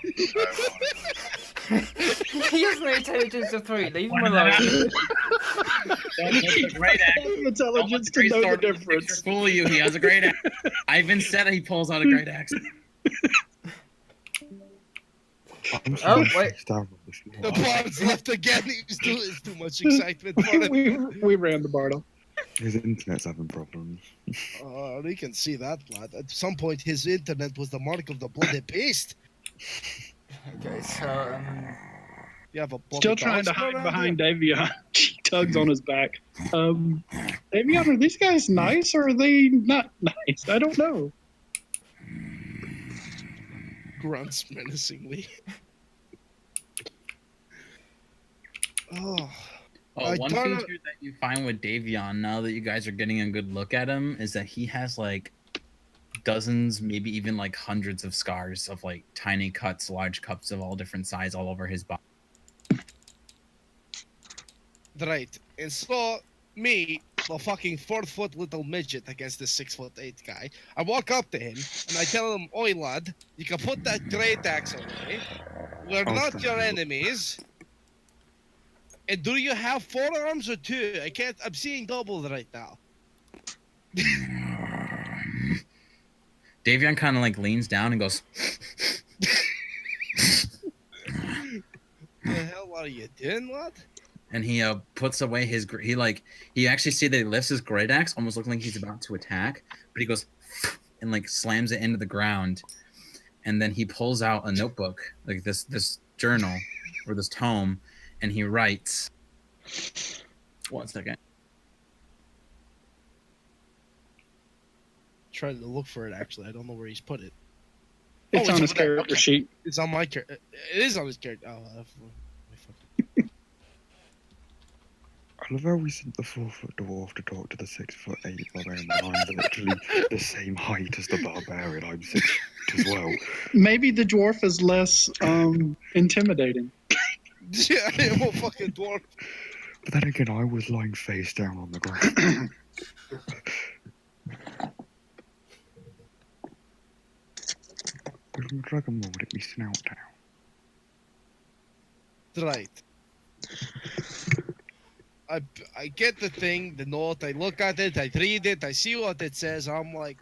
He has no intelligence of 3, leave him Pointed that out. alone. That's a great axe. Intelligence to know the difference. Fool you. He has a great axe. I even said he pulls out a great axe. I'm Oh, so wait. face down on the floor. The bard's left again. It's too much excitement for him. we ran the Bardo. His internet's having problems. We can see that, lad. At some point, his internet was the mark of the bloody beast. Okay, so, You have a bloody Still trying to dog hide around behind Davion. She tugs on his back. Davion, are these guys nice or are they not nice? I don't know. here? Grunts menacingly. Oh, I One don't know- feature that you find with Davion, now that you guys are getting a good look at him, is that he has like dozens, maybe even like hundreds of scars of like tiny cuts, large cuts of all different size all over his body. right. And so, me, the fucking 4-foot little midget against the 6'8" guy, I walk up to him and I tell him, "Oi, lad, you can put that great axe away. We're I'll not stand your up. enemies. And do you have 4 arms or 2? I'm seeing double right now." Davion kind of like leans down and goes, The hell are you doing, lad? and he puts away his he actually see that he lifts his great axe, almost looking like he's about to attack, but he goes and like slams it into the ground, and then he pulls out a notebook, like this journal or this tome, and he writes. 1 second. Trying to look for it, actually. I don't know where he's put it. It's Oh, on it's his over there. character Okay. sheet. It's on my character. It is on his character. Oh, I love how we sent the 4-foot dwarf to talk to the 6'8" barbarian when I'm literally the same height as the barbarian. I'm 6 feet as well. Maybe the dwarf is less intimidating. yeah, I'm a fucking dwarf. But then again, I was lying face down on the ground. Will the dragon lord at me snout down? Right. I get the thing, the note, I look at it, I read it, I see what it says, I'm like,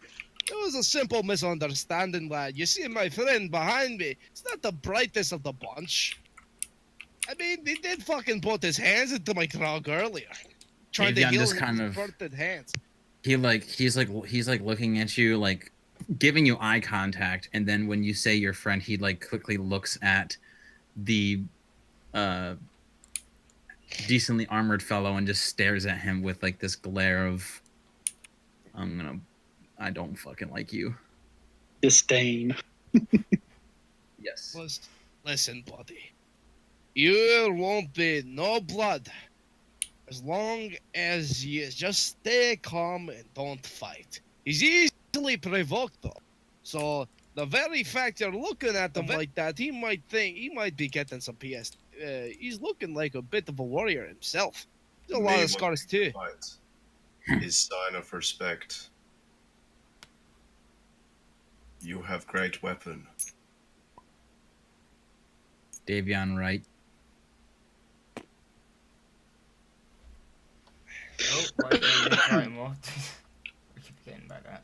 it was a simple misunderstanding, lad. You see my friend behind me, it's not the brightest of the bunch. I mean, he did fucking put his hands into my Grog earlier. Trying to Davion heal just his kind of- burnt hands. He's like looking at you, like giving you eye contact, and then when you say your friend, he like quickly looks at the decently armored fellow and just stares at him with like this glare of I don't fucking like you. Disdain. Yes. Listen, buddy. You won't be no blood. As long as you just stay calm and don't fight. He's easily provoked, though. So, The very fact you're looking at him like that, he might be getting some PS. He's looking like a bit of a warrior himself. There's a lot Me of scars too. wanting to fight is sign of respect. You have great weapon. Davion, right? Oh, right, you fight him off. We keep forgetting about that.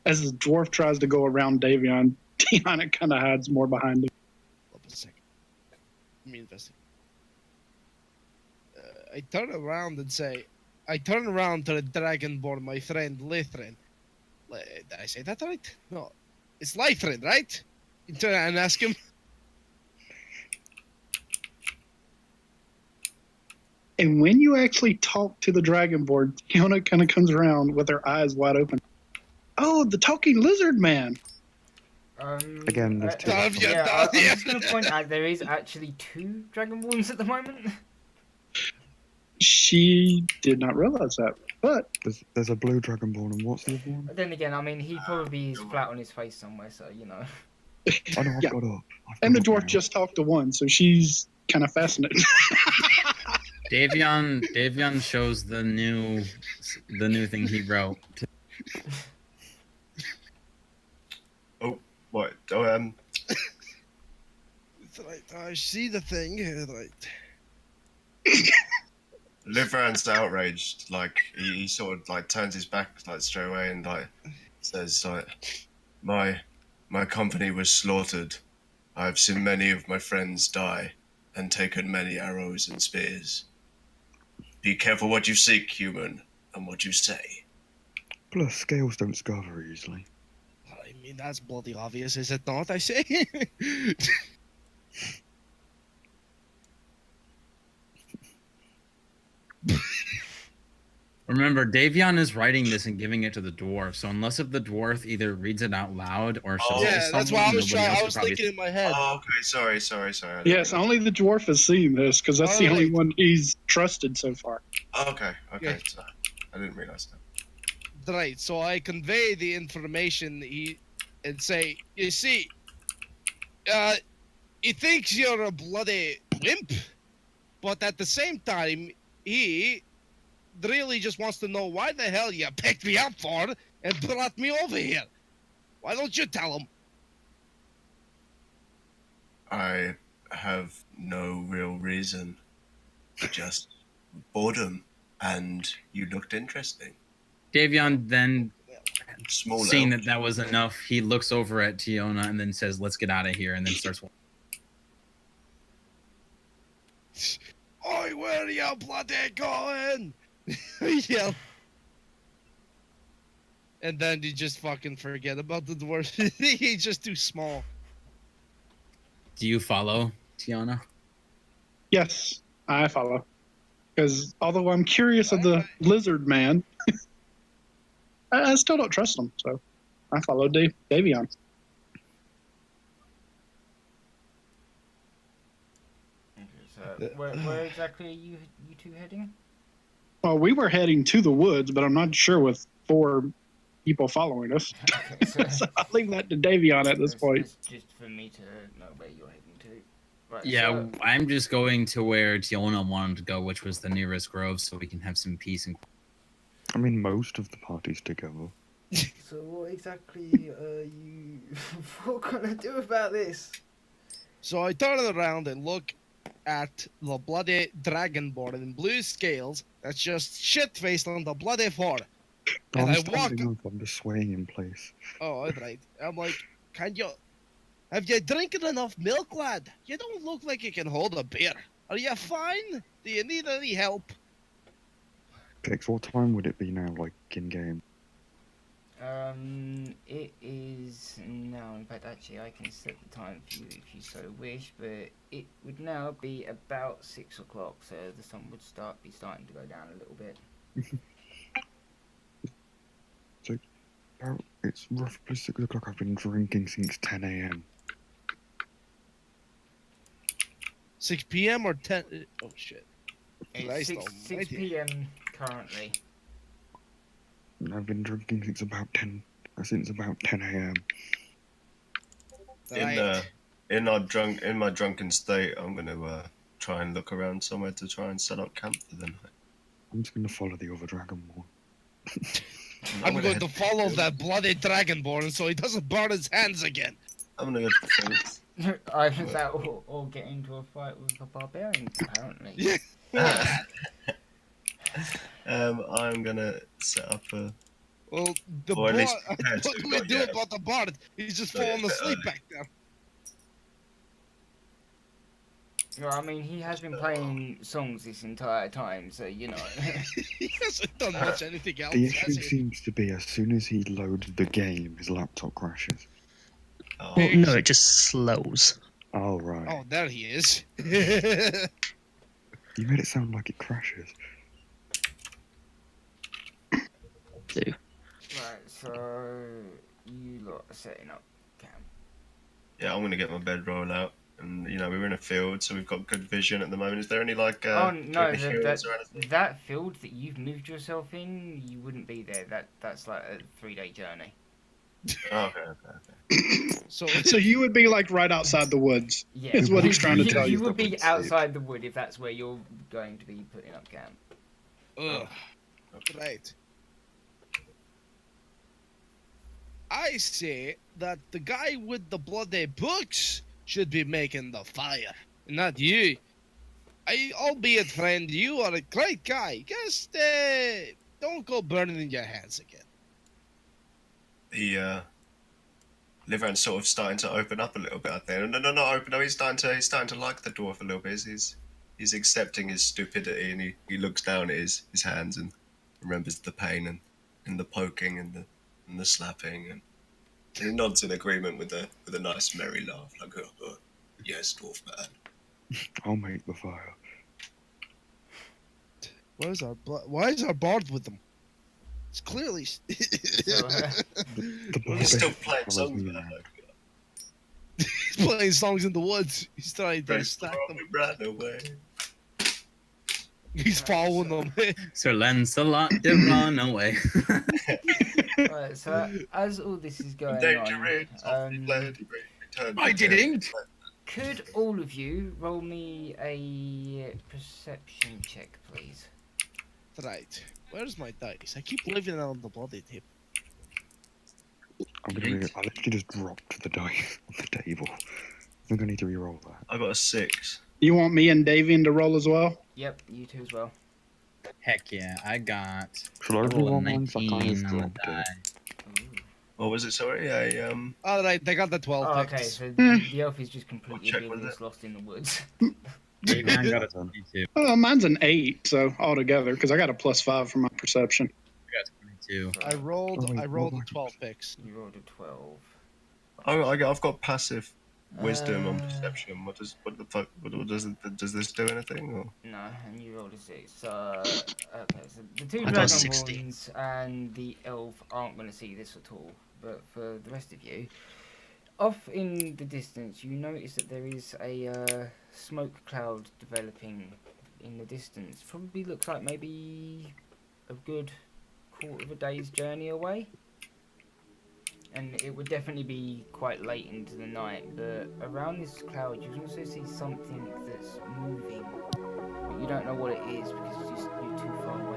As the dwarf tries to go around Davion, Tiana kind of hides more behind him. Hold on a second. Let me investigate. I turn around to the dragonborn, my friend Lythrin. Did I say that right? No, it's Lythrin, right? You turn and ask him. And when you actually talk to the dragonborn, Tiana kind of comes around with her eyes wide open. Oh, the talking lizard man. Again, there's two. Have you Yeah, done I'm it? just going to point out there is actually 2 Dragonborns at the moment. She did not realize that, but There's a blue dragonborn, and what's the other one? But then again, I mean, he probably is flat on his face somewhere, so, you know. Oh no, I've Yeah. got up. and the dwarf just talked to one, so she's kind of fascinated. Davion shows the new thing he wrote. What? It's right, I see the thing. Right. Livran's outraged. Like he sort of like turns his back like straight away and like says like, my company was slaughtered. I've seen many of my friends die, and taken many arrows and spears. Be careful what you seek, human, and what you say. Plus, scales don't scar very easily. I mean, that's bloody obvious, is it not? I say. Remember, Davion is writing this and giving it to the dwarf. So unless if the dwarf either reads it out loud or shows it to Yeah, that's someone, what I was nobody trying. else I would was probably thinking in my head. Oh, okay. Sorry. I didn't Yes, realize. only the dwarf has seen this because that's the only Alright. one he's trusted so far. Okay. Yeah. So, I didn't realize that. Right, so I convey the information and say, you see, he thinks you're a bloody wimp, but at the same time, he really just wants to know why the hell you picked me up for and brought me over here. Why don't you tell him? I have no real reason. Just boredom, and you looked interesting. Davion then, Small seeing elf. that was enough, he looks over at Tiona and then says, "Let's get out of here," and then starts. Oi, where are you bloody going? Yeah. And then you just fucking forget about the dwarf. He's just too small. Do you follow, Tiana? Yes, I follow. Because although I'm curious of the lizard man, I still don't trust him. So I follow Davion. Okay, so where exactly are you two heading? Well, we were heading to the woods, but I'm not sure with 4 people following us. Okay, so So I'll leave that to Davion at this point. It's just for me to know where you're heading to. Right, Yeah, so- I'm just going to where Tiona wanted to go, which was the nearest grove, so we can have some peace and. I mean, most of the party's together. So what exactly are you what gonna do about this? So I turn around and look at the bloody dragonborn in blue scales that's just shit-faced on the bloody floor. And I'm I walk... standing up, I'm just swaying in place. Oh, alright. I'm like, have you drinking enough milk, lad? You don't look like you can hold a beer. Are you fine? Do you need any help? Pix, what time would it be now, like, in-game? It is now. In fact, actually, I can set the time for you if you so wish. But it would now be about 6 o'clock, so the sun would be starting to go down a little bit. It's roughly 6 o'clock. I've been drinking since 10 a.m. 6 p.m. or 10? Oh, shit. It's Christ 6 almighty. p.m. currently. I've been drinking since about 10 since about 10 a.m. Right. In my drunken state, I'm gonna try and look around somewhere to try and set up camp for the night. I'm just going to follow the other Dragonborn. I'm going head to follow that bloody Dragonborn so he doesn't burn his hands again. I'm gonna go to the fence. That or get into a fight with the barbarians, apparently. Yeah. I'm gonna set up a. Well, the Or at bard. least prepare What to, do we but do yeah. about the bard? He's just So, yeah, falling a bit asleep early. back there. Well, I mean, he has been playing songs this entire time, so you know. He hasn't done much anything else, The has issue he? seems to be as soon as he loads the game, his laptop crashes. Oh, Well, no, it just slows. Oh, right. Oh, there he is. You made it sound like it crashes. Right, so you lot are setting up camp. yeah, I'm gonna get my bedroll out, and we're in a field, so we've got good vision at the moment. Is there any like? Oh do you no, have any hills or anything? that field that you've moved yourself in, you wouldn't be there. That's like a 3-day journey. Oh, okay. So you would be like right outside the woods. Yeah, Is what he's trying to you, tell you you. would be outside the wood if that's where you're going to be putting up camp. Ugh. Right. I say that the guy with the bloody books should be making the fire, not you. Albeit, friend, you are a great guy. Just don't go burning your hands again. Liveran's sort of starting to open up a little bit. I think. No, not open. No, he's starting to like the dwarf a little bit. He's accepting his stupidity, and he looks down at his hands and remembers the pain and the poking and the slapping, and he nods in agreement with a nice merry laugh, like, oh, yes, dwarf man. I'll make the fire. Why is our bard with them? It's clearly. So, The He's still barbarian playing follows songs me with around. He's playing songs in the woods. He's trying to They distract them. ran away. He's following them. Sir Lancelot did run away. right, so as all this is going Dangerous, on, I didn't. could all of you roll me a perception check, please? Right. Where's my dice? I keep leaving it on the bloody table. I literally just dropped the dice on the table. I think I need to re-roll that. I got a 6. You want me and Davian to roll as well? Yep, you two as well. Heck yeah, I got Shall I a roll re-roll of mine? So I 19 just on the dropped die. it. Ooh. What was it? Sorry, Alright, they got the 12 Oh, okay, picks. so the elf is just completely check with oblivious, it. lost in the woods. I got a 22. Oh, mine's an 8, so altogether, because I got a +5 for my perception. I got 22. I rolled Oh, I rolled what the 12 picks. You rolled a 12. I've got passive wisdom on Uh, perception. What does this do anything? Or? No, and you rolled a 6. So, okay, so the two I got a 60. Dragonborns and the elf aren't going to see this at all. But for the rest of you, off in the distance, you notice that there is a smoke cloud developing in the distance. Probably looks like maybe a good quarter of a day's journey away. And it would definitely be quite late into the night, but around this cloud you can also see something that's moving, but you don't know what it is because you're too far away